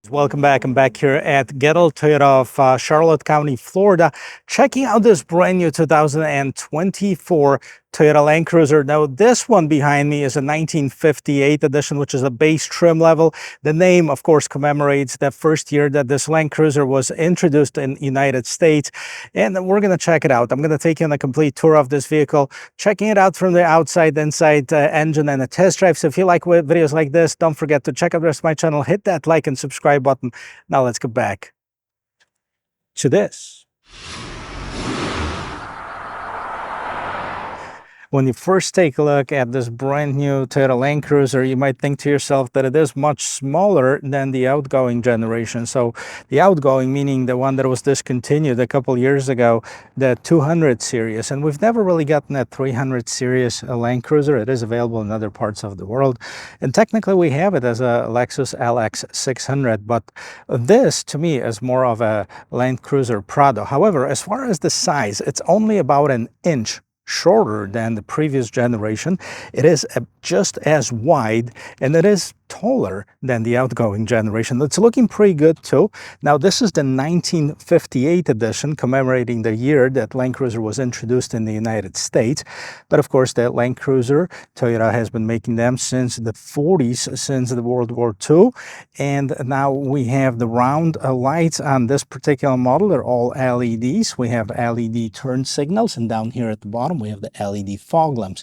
Welcome back. I'm back here at Gettle Toyota of Charlotte County, Florida, checking out this brand new 2024 Toyota Land Cruiser. Now, this one behind me is a 1958 edition, which is a base trim level. The name, of course, commemorates the first year that this Land Cruiser was introduced in the United States. And we're going to check it out. I'm going to take you on a complete tour of this vehicle, checking it out from the outside, inside engine, and a test drive. So if you like videos like this, don't forget to check out the rest of my channel, hit that like and subscribe button. Now let's get back to this. When you first take a look at this brand new Toyota Land Cruiser, you might think to yourself that it is much smaller than the outgoing generation. So the outgoing, meaning the one that was discontinued a couple years ago, the 200 series. And we've never really gotten a 300 series Land Cruiser. It is available in other parts of the world. And technically we have it as a Lexus LX 600, but this to me is more of a Land Cruiser Prado. However, as far as the size, it's only about an inch shorter than the previous generation. It is just as wide, and it is taller than the outgoing generation. It's looking pretty good too. Now, this is the 1958 edition, commemorating the year that Land Cruiser was introduced in the United States. But of course, that Land Cruiser, Toyota has been making them since the 40s, since the World War II. And now we have the round lights on this particular model. They're all LEDs. We have LED turn signals, and down here at the bottom, we have the LED fog lamps.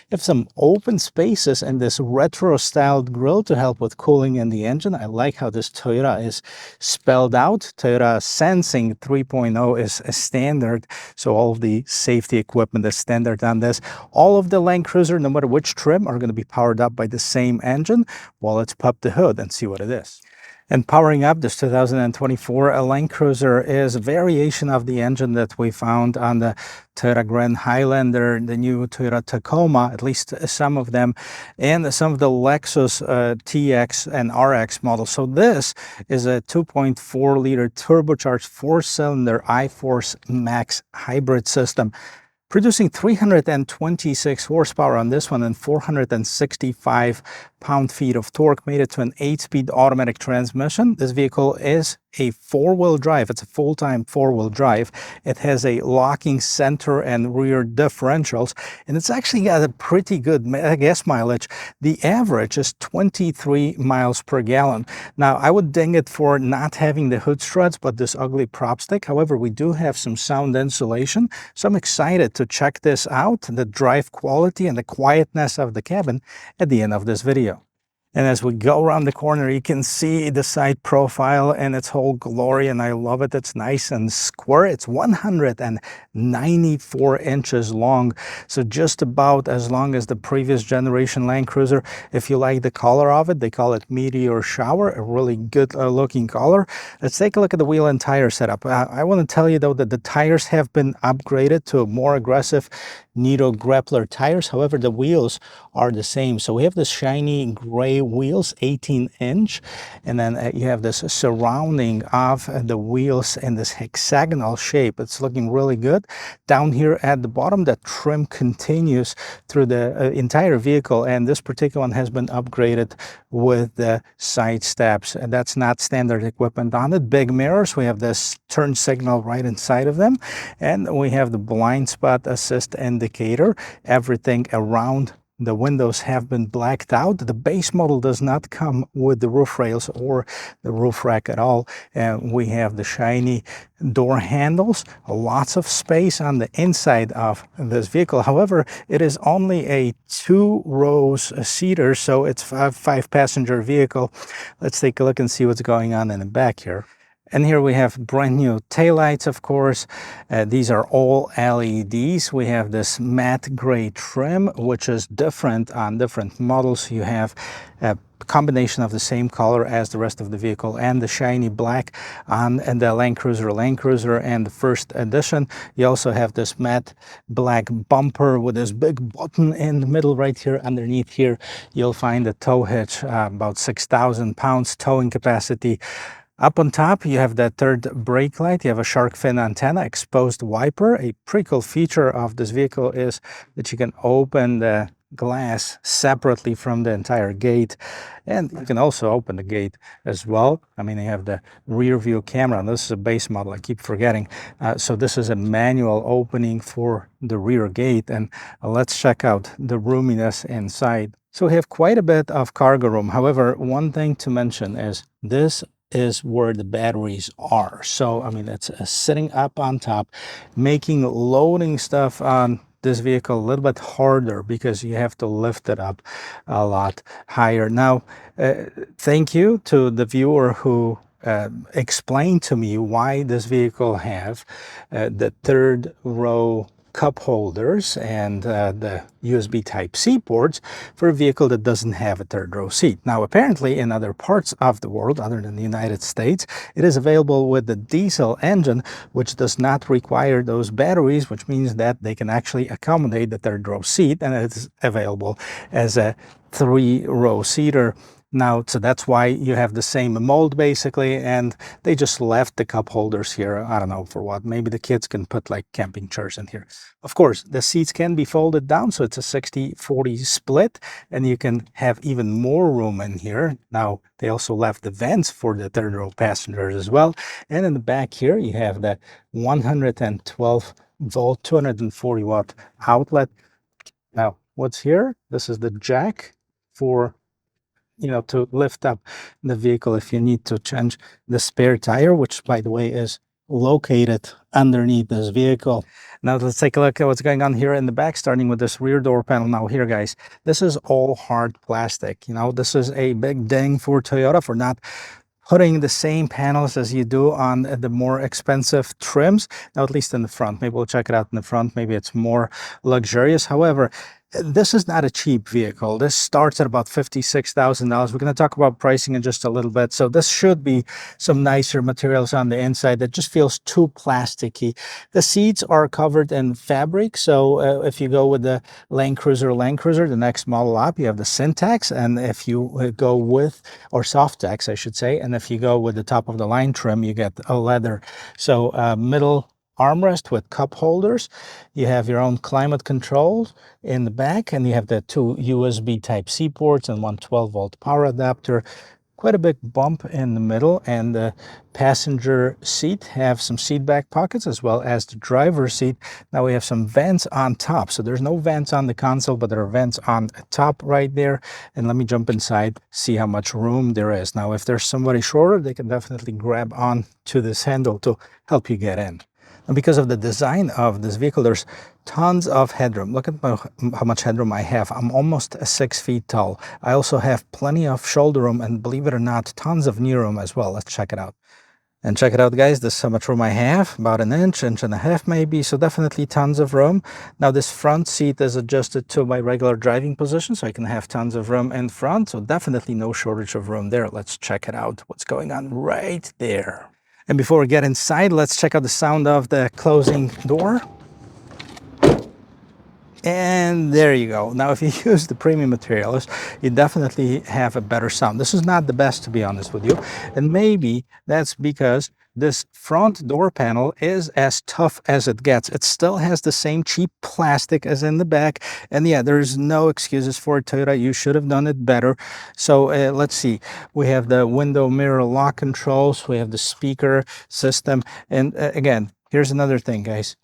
You have some open spaces and this retro-styled grille to help with cooling in the engine. I like how this Toyota is spelled out. Toyota Sensing 3.0 is a standard, so all of the safety equipment is standard on this. All of the Land Cruiser, no matter which trim, are going to be powered up by the same engine. Well, let's pop the hood and see what it is. And powering up this 2024 Land Cruiser is a variation of the engine that we found on the Toyota Grand Highlander, the new Toyota Tacoma, at least some of them, and some of the Lexus TX and RX models. So this is a 2.4-liter turbocharged 4-cylinder iForce Max hybrid system, producing 326 horsepower on this one and 465 pound-feet of torque, made it to an 8-speed automatic transmission. This vehicle is a 4-wheel drive. It's a full-time 4-wheel drive. It has a locking center and rear differentials, and it's actually got a pretty good gas mileage. The average is 23 miles per gallon. Now, I would ding it for not having the hood struts, but this ugly prop stick. However, we do have some sound insulation, so I'm excited to check this out, the drive quality and the quietness of the cabin at the end of this video. And as we go around the corner, you can see the side profile in its whole glory, and I love it. It's nice and square. It's 194 inches long, so just about as long as the previous generation Land Cruiser. If you like the color of it, they call it Meteor Shower, a really good looking color. Let's take a look at the wheel and tire setup. I want to tell you, though, that the tires have been upgraded to more aggressive Nitto Grappler tires. However, the wheels are the same. So we have this shiny gray wheels, 18-inch, and then you have this surrounding of the wheels in this hexagonal shape. It's looking really good. Down here at the bottom, the trim continues through the entire vehicle, and this particular one has been upgraded with the side steps, and that's not standard equipment on it. Big mirrors. We have this turn signal right inside of them, and we have the blind spot assist indicator. Everything around the windows have been blacked out. The base model does not come with the roof rails or the roof rack at all. And we have the shiny door handles, lots of space on the inside of this vehicle. However, it is only a 2-rows seater, so it's a 5-passenger vehicle. Let's take a look and see what's going on in the back here. And here we have brand new taillights, of course. These are all LEDs. We have this matte gray trim, which is different on different models. You have a combination of the same color as the rest of the vehicle, and the shiny black on the Land Cruiser and the first edition. You also have this matte black bumper with this big button in the middle right here. Underneath here, you'll find a tow hitch, about 6,000 pounds towing capacity. Up on top, you have that third brake light. You have a shark fin antenna, exposed wiper. A pretty cool feature of this vehicle is that you can open the glass separately from the entire gate. And you can also open the gate as well. I mean, you have the rear view camera. This is a base model, I keep forgetting. So this is a manual opening for the rear gate. And let's check out the roominess inside. So we have quite a bit of cargo room. However, one thing to mention is this is where the batteries are. So, I mean, it's sitting up on top, making loading stuff on this vehicle a little bit harder because you have to lift it up a lot higher. Now, thank you to the viewer who explained to me why this vehicle have the third row cup holders and the USB Type-C ports for a vehicle that doesn't have a third row seat. Now, apparently in other parts of the world, other than the United States, it is available with the diesel engine, which does not require those batteries, which means that they can actually accommodate the third row seat, and it is available as a 3-row seater. Now, so that's why you have the same mold basically, and they just left the cup holders here. I don't know for what. Maybe the kids can put like camping chairs in here. Of course, the seats can be folded down, so it's a 60-40 split, and you can have even more room in here. Now, they also left the vents for the third row passengers as well. And in the back here, you have that 112 volt, 240 watt outlet. Now, what's here? This is the jack for, you know, to lift up the vehicle if you need to change the spare tire, which by the way is located underneath this vehicle. Now let's take a look at what's going on here in the back, starting with this rear door panel. Now here, guys, this is all hard plastic. You know, this is a big ding for Toyota for not putting the same panels as you do on the more expensive trims. Now, at least in the front. Maybe we'll check it out in the front. Maybe it's more luxurious. However, this is not a cheap vehicle. This starts at about $56,000. We're going to talk about pricing in just a little bit. So this should be some nicer materials on the inside that just feels too plasticky. The seats are covered in fabric. So if you go with the Land Cruiser, the next model up, you have the Syntax. And if you go with, or Softex, I should say, and if you go with the top of the line trim, you get a leather. So middle armrest with cup holders. You have your own climate control in the back, and you have the 2 USB Type-C ports and one 12-volt power adapter. Quite a big bump in the middle, and the passenger seat have some seat back pockets as well as the driver's seat. Now we have some vents on top. So there's no vents on the console, but there are vents on the top right there. And let me jump inside, see how much room there is. Now, if there's somebody shorter, they can definitely grab on to this handle to help you get in. And because of the design of this vehicle, there's tons of headroom. Look at how much headroom I have. I'm almost 6 feet tall. I also have plenty of shoulder room, and believe it or not, tons of knee room as well. Let's check it out. And check it out, guys. This is how much room I have. About an inch and a half maybe. So definitely tons of room. Now this front seat is adjusted to my regular driving position, so I can have tons of room in front. So definitely no shortage of room there. Let's check it out. What's going on right there. And before we get inside, let's check out the sound of the closing door. And there you go. Now, if you use the premium materials, you definitely have a better sound. This is not the best, to be honest with you. And maybe that's because this front door panel is as tough as it gets. It still has the same cheap plastic as in the back. And yeah, there's no excuses for it, Toyota. You should have done it better. So let's see. We have the window mirror lock controls. We have the speaker system. And again, here's another thing, guys.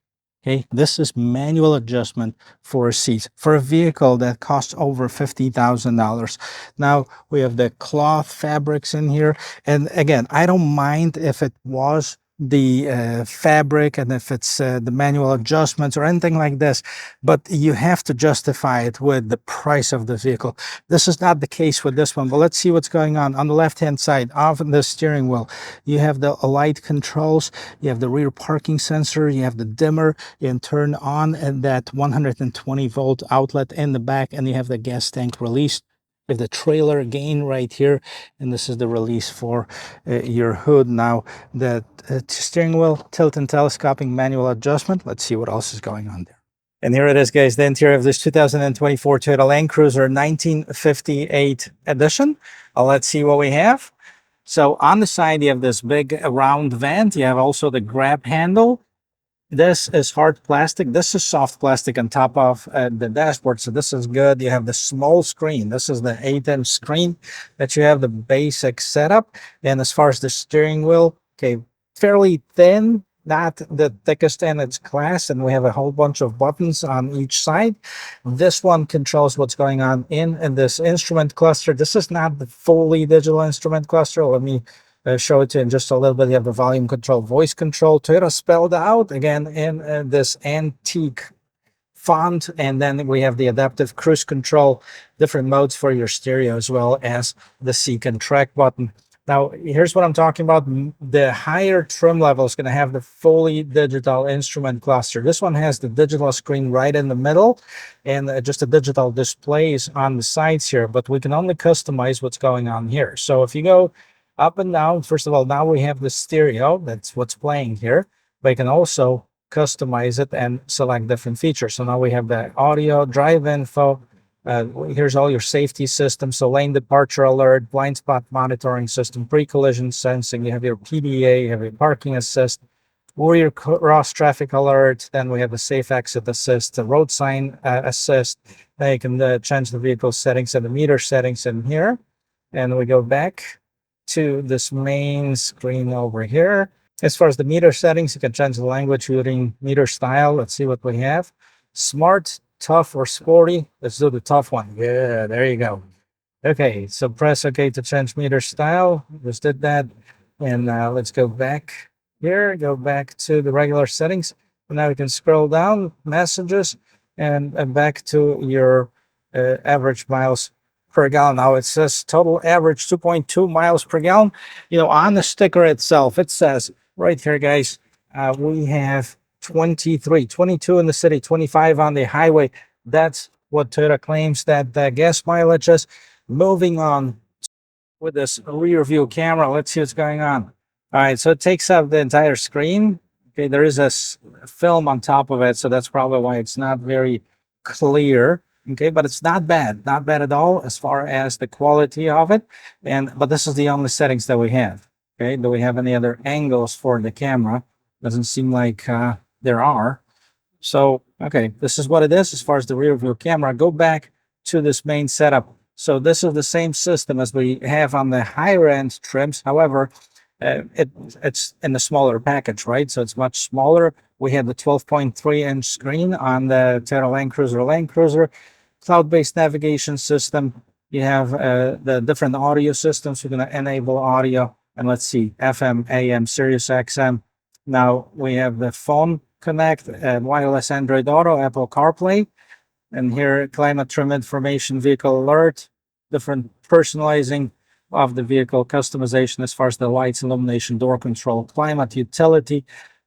Okay, this is manual adjustment for a seat for a vehicle that costs over $50,000. Now we have the cloth fabrics in here, and again, I don't mind if it was the fabric and if it's the manual adjustments or anything like this, but you have to justify it with the price of the vehicle. This is not the case with this one, but let's see what's going on. On the left hand side of the steering wheel, you have the light controls, you have the rear parking sensor, you have the dimmer, you can turn on that 120 volt outlet in the back, and you have the gas tank release. We have the trailer gain right here, and this is the release for your hood. Now the steering wheel tilt and telescoping manual adjustment. Let's see what else is going on there. And here it is, guys, the interior of this 2024 Toyota Land Cruiser 1958 edition. Let's see what we have. So on the side, you have this big round vent. You have also the grab handle. This is hard plastic. This is soft plastic on top of the dashboard. So this is good. You have the small screen. This is the 8-inch screen that you have the basic setup. And as far as the steering wheel, okay, fairly thin, not the thickest in its class. And we have a whole bunch of buttons on each side. This one controls what's going on in this instrument cluster. This is not the fully digital instrument cluster. Let me show it to you in just a little bit. You have the volume control, voice control, Toyota spelled out again in this antique font. And then we have the adaptive cruise control, different modes for your stereo, as well as the seek and track button. Now, here's what I'm talking about. The higher trim level is going to have the fully digital instrument cluster. This one has the digital screen right in the middle and just the digital displays on the sides here, but we can only customize what's going on here. So if you go up and down, first of all, now we have the stereo. That's what's playing here. But you can also customize it and select different features. So now we have the audio, drive info. Here's all your safety systems. So lane departure alert, blind spot monitoring system, pre-collision sensing. You have your PDA, you have your parking assist, or your cross traffic alert. Then we have the safe exit assist, the road sign assist. Then you can change the vehicle settings and the meter settings in here. And we go back to this main screen over here. As far as the meter settings, you can change the language using meter style. Let's see what we have. Smart, tough, or sporty. Let's do the tough one. Yeah, there you go. Okay, so press OK to change meter style. Just did that. And let's go back here, go back to the regular settings. And now we can scroll down, messages, and back to your average miles per gallon. Now it says total average 2.2 miles per gallon. You know, on the sticker itself, it says right here, guys, we have 23, 22 in the city, 25 on the highway. That's what Toyota claims that the gas mileage is. Moving on with this rear view camera, let's see what's going on. All right, so it takes up the entire screen. Okay, there is a film on top of it, so that's probably why it's not very clear. Okay, but it's not bad at all as far as the quality of it. But this is the only settings that we have. Okay, do we have any other angles for the camera? Doesn't seem like there are. So, okay, this is what it is as far as the rear view camera. Go back to this main setup. So this is the same system as we have on the higher end trims. However, it's in the smaller package, right? So it's much smaller. We have the 12.3-inch screen on the Toyota Land Cruiser, cloud-based navigation system. You have the different audio systems. You're going to enable audio. And let's see, FM, AM, Sirius XM. Now we have the phone connect, wireless Android Auto, Apple CarPlay. And here, climate trim information, vehicle alert, different personalizing of the vehicle, customization as far as the lights, illumination, door control, climate utility.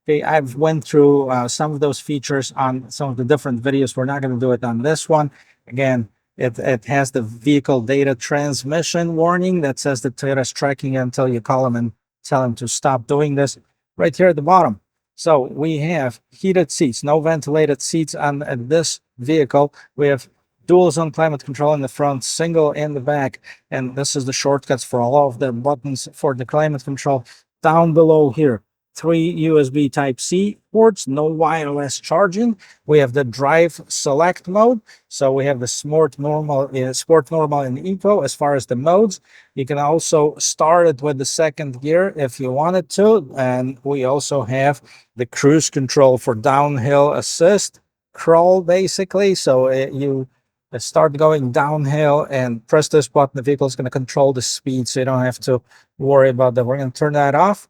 Okay, I've went through some of those features on some of the different videos. We're not going to do it on this one. Again, it has the vehicle data transmission warning that says that Toyota's tracking until you call them and tell them to stop doing this. Right here at the bottom. So we have heated seats, no ventilated seats on this vehicle. We have dual zone climate control in the front, single in the back. And this is the shortcuts for all of the buttons for the climate control. Down below here, 3 USB Type-C ports, no wireless charging. We have the drive select mode. So we have the sport, normal, and eco as far as the modes. You can also start it with the second gear if you wanted to. And we also have the cruise control for downhill assist, crawl basically. So you start going downhill and press this button. The vehicle is going to control the speed, so you don't have to worry about that. We're going to turn that off.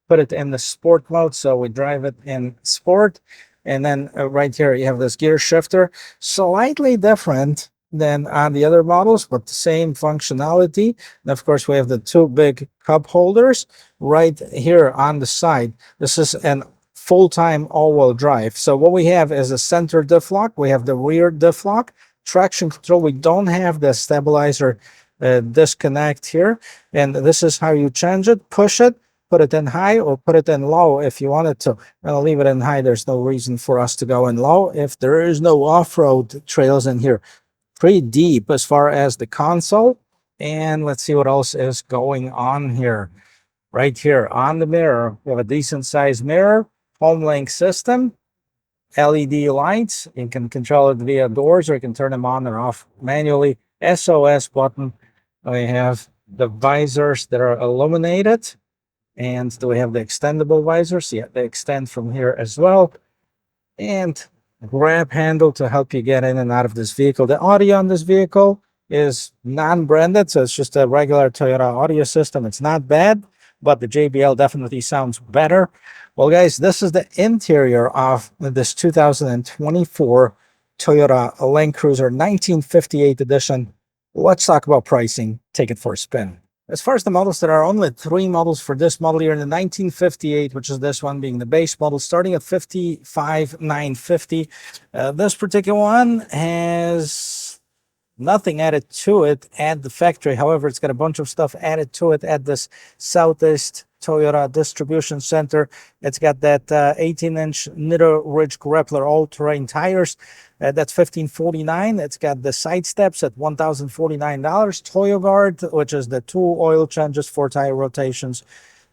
Put it in the sport mode, so we drive it in sport. And then right here you have this gear shifter, slightly different than on the other models, but the same functionality. And of course we have the 2 big cup holders right here on the side. This is an full-time all-wheel drive. So what we have is a center diff lock. We have the rear diff lock, traction control. We don't have the stabilizer disconnect here. And this is how you change it. Push it, put it in high, or put it in low if you wanted to. I'll leave it in high. There's no reason for us to go in low if there is no off-road trails in here. Pretty deep as far as the console. And let's see what else is going on here. Right here on the mirror, we have a decent sized mirror, home link system. LED lights. You can control it via doors, or you can turn them on or off manually. SOS button. We have the visors that are illuminated. And do we have the extendable visors? Yeah, they extend from here as well. And grab handle to help you get in and out of this vehicle. The audio on this vehicle is non-branded, so it's just a regular Toyota audio system. It's not bad, but the JBL definitely sounds better. Well, guys, this is the interior of this 2024 Toyota Land Cruiser 1958 edition. Let's talk about pricing. Take it for a spin. As far as the models, there are only 3 models for this model here in the 1958, which is this one being the base model, starting at 55,950. This particular one has nothing added to it at the factory. However, it's got a bunch of stuff added to it at this Southeast Toyota distribution center. It's got that 18-inch Nitto Ridge Grappler all-terrain tires. That's $1,549. It's got the side steps at $1,049. Toyoguard, which is the 2 oil changes, 4 tire rotations.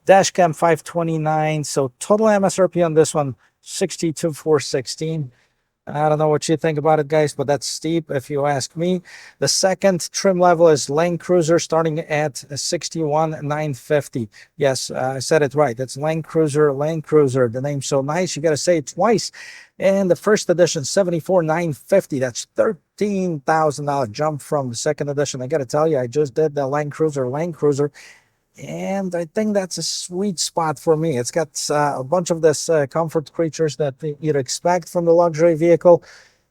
Dashcam $529. So total MSRP on this one, $62,416. I don't know what you think about it, guys, but that's steep if you ask me. The second trim level is Land Cruiser, starting at $61,950. Yes, I said it right. It's Land Cruiser, Land Cruiser. The name's so nice, you got to say it twice. And the first edition, $74,950. That's $13,000 jump from the second edition. I got to tell you, I just did the Land Cruiser, Land Cruiser. And I think that's a sweet spot for me. It's got a bunch of this comfort creatures that you'd expect from the luxury vehicle,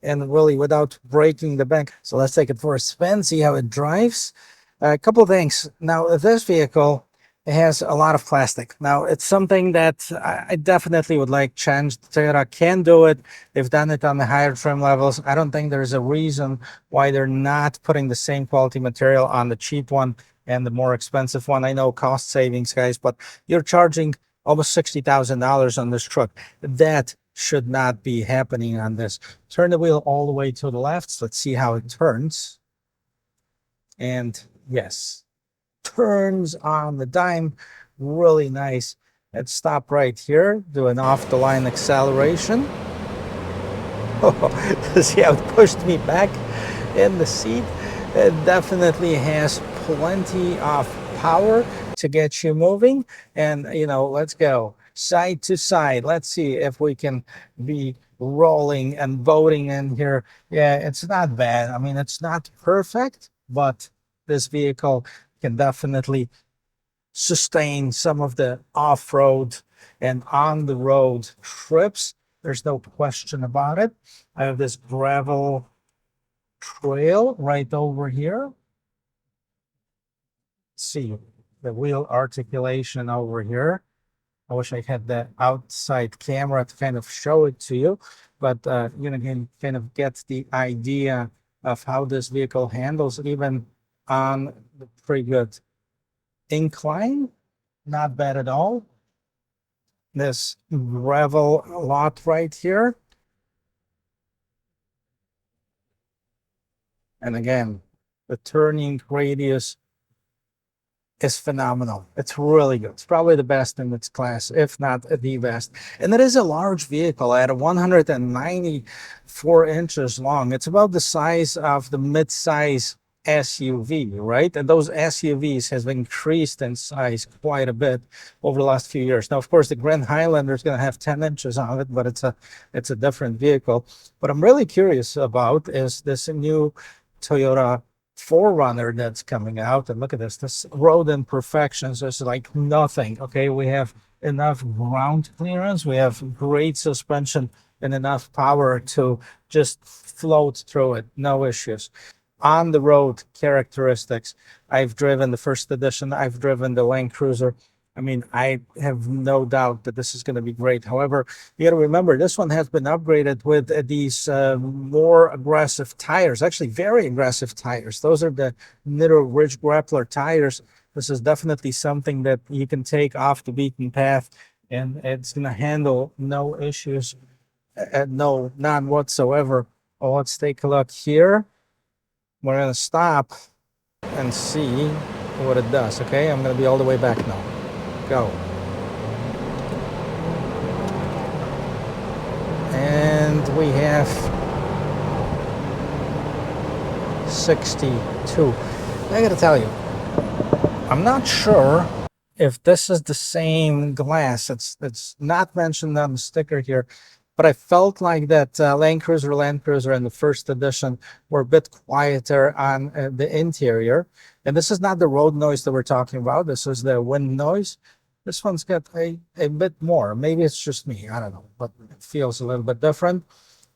and really without breaking the bank. So let's take it for a spin, see how it drives. A couple of things. Now, this vehicle has a lot of plastic. Now, it's something that I definitely would like changed. Toyota can do it. They've done it on the higher trim levels. I don't think there's a reason why they're not putting the same quality material on the cheap one and the more expensive one. I know cost savings, guys, but you're charging almost $60,000 on this truck. That should not be happening on this. Turn the wheel all the way to the left. Let's see how it turns. And yes, turns on the dime. Really nice. Let's stop right here. Do an off-the-line acceleration. Oh, see how it pushed me back in the seat? It definitely has plenty of power to get you moving. And, you know, let's go side to side. Let's see if we can be rolling and boating in here. Yeah, it's not bad. I mean, it's not perfect, but this vehicle can definitely sustain some of the off-road and on-the-road trips. There's no question about it. I have this gravel trail right over here. See the wheel articulation over here. I wish I had the outside camera to kind of show it to you, but you can kind of get the idea of how this vehicle handles even on the pretty good incline. Not bad at all. This gravel lot right here. And again, the turning radius is phenomenal. It's really good. It's probably the best in its class, if not the best. And it is a large vehicle at 194 inches long. It's about the size of the mid-size SUV, right? And those SUVs has increased in size quite a bit over the last few years. Now, of course, the Grand Highlander is going to have 10 inches on it, but it's a different vehicle. What I'm really curious about is this new Toyota 4Runner that's coming out. And look at this road imperfections is like nothing. Okay, we have enough ground clearance, we have great suspension and enough power to just float through it, no issues. On the road characteristics, I've driven the first edition, I've driven the Land Cruiser. I mean, I have no doubt that this is going to be great. However, you got to remember, this one has been upgraded with these more aggressive tires, actually very aggressive tires. Those are the Nitto Ridge Grappler tires. This is definitely something that you can take off the beaten path, and it's going to handle no issues, no, none whatsoever. Oh, let's take a look here. We're going to stop and see what it does. Okay, I'm going to be all the way back now. Go. And and we have 62. I gotta tell you, I'm not sure if this is the same glass. It's not mentioned on the sticker here, but I felt like that Land Cruiser in the first edition were a bit quieter on the interior. And this is not the road noise that we're talking about. This is the wind noise. This one's got a bit more. Maybe it's just me. I don't know, but it feels a little bit different.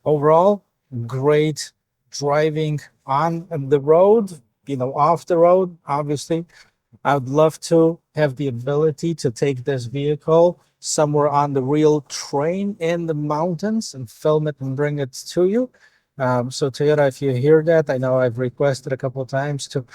Overall, great driving on the road, you know, off the road, obviously. I would love to have the ability to take this vehicle somewhere on the real train in the mountains and film it and bring it to you. So Toyota, if you hear that, I know I've requested a couple of times to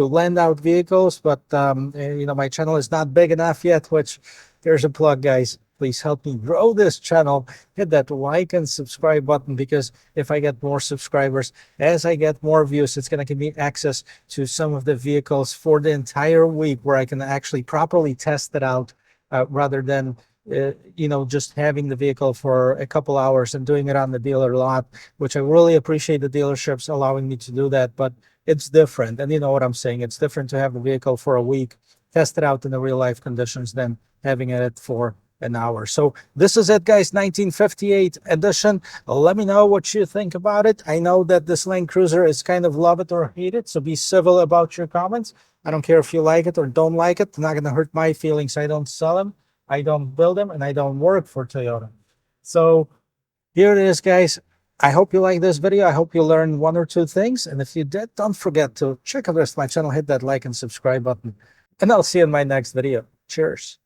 lend out vehicles, but you know, my channel is not big enough yet, which there's a plug, guys. Please help me grow this channel. Hit that like and subscribe button, because if I get more subscribers, as I get more views, it's going to give me access to some of the vehicles for the entire week where I can actually properly test it out, rather than you know, just having the vehicle for a couple hours and doing it on the dealer lot, which I really appreciate the dealerships allowing me to do that. But it's different, and you know what I'm saying. It's different to have the vehicle for a week, test it out in the real life conditions, than having it for an hour. So this is it, guys, 1958 edition. Let me know what you think about it. I know that this Land Cruiser is kind of love it or hate it, so be civil about your comments. I don't care if you like it or don't like it. It's not going to hurt my feelings. I don't sell them, I don't build them, and I don't work for Toyota. So here it is, guys. I hope you like this video. I hope you learned one or two things. And if you did, don't forget to check out the rest of my channel, hit that like and subscribe button. And I'll see you in my next video. Cheers.